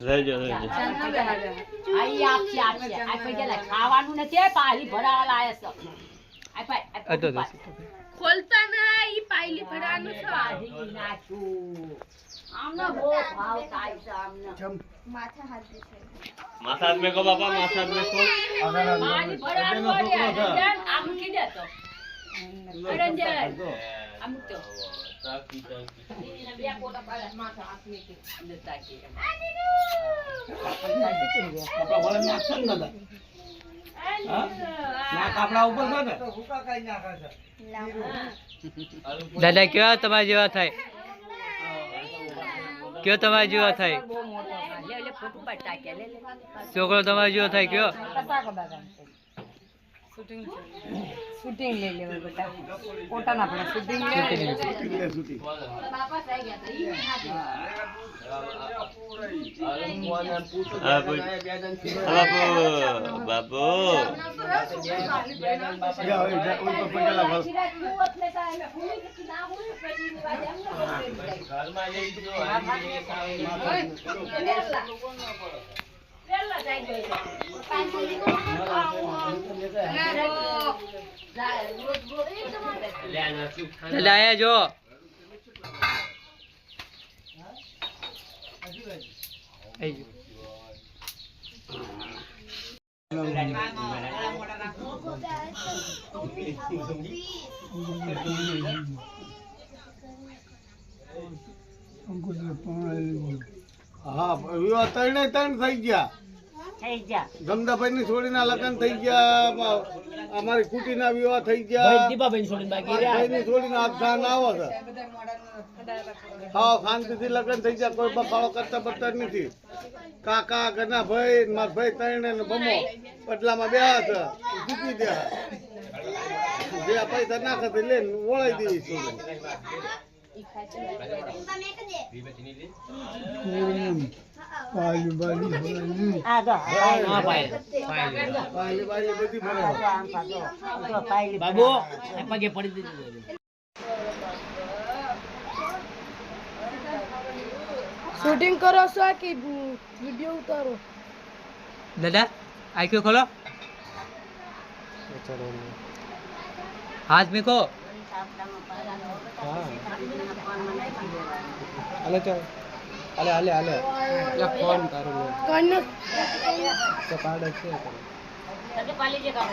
રહેજો આઈ આપશે આ પૈસા ખાવાનું નથી પાલી ભરાવા લાયા છે ખોલતા ના ઈ પાયલી ભરાવાનું છે પાડી નાખું આમને બહુ ભાવ થાય છે આમને માથા હાથ દે में को बापा माथा में को પાણી ભરાવાનું પડે આમ કી દે તો રંજન આમ તો ताकी બે કોટા પાડે માથા હાથ મે કે દેતા કે આપણા વળે નાખશે ને દાદા ના કાપડા ઉપર છે ને તો ભૂકા કઈ નાખે છે દાદા કેવા તમારા જેવા થાય કયો તમારા જેવા થાય લે ફોટો પાડતા કે લે છોકરો તમારા જેવો થાય કયો શૂટિંગ લઈ લેવા બેટા ફોટા ના પડે શૂટિંગ લે બાપા થઈ ગયા તો ઈ बाबू દાદા આયા જો હા વિવાહ ત્રણે ત્રણ થઈ ગયા ગમદાભાઈ ની છોડી ના લગ્ન થઈ ગયા અમારી કુટી ના વિવાહ થઈ ગયા ભાઈ ની છોડી ના ખાન આવો છે હા શાંતિથી લગ્ન થઈ ગયા કોઈ બખાડો કરતા બતા નથી કાકા ઘરના ભાઈ મારા ભાઈ ત્રણે ને બમો પટલામાં બે હતા જીતી ગયા જે પૈસા નાખે તે લઈને વળાઈ દેવી છોડી બાબુ પગે પડી દીધું શૂટિંગ કરો છો કે વિડિયો ઉતારો દાદા આંખો ખોલો હાથ મેકો હાલે ચાલ હાલે હાલે હાલે યા ફોન કરો કන්න તો કાર્ડ છે પાલી જે કામ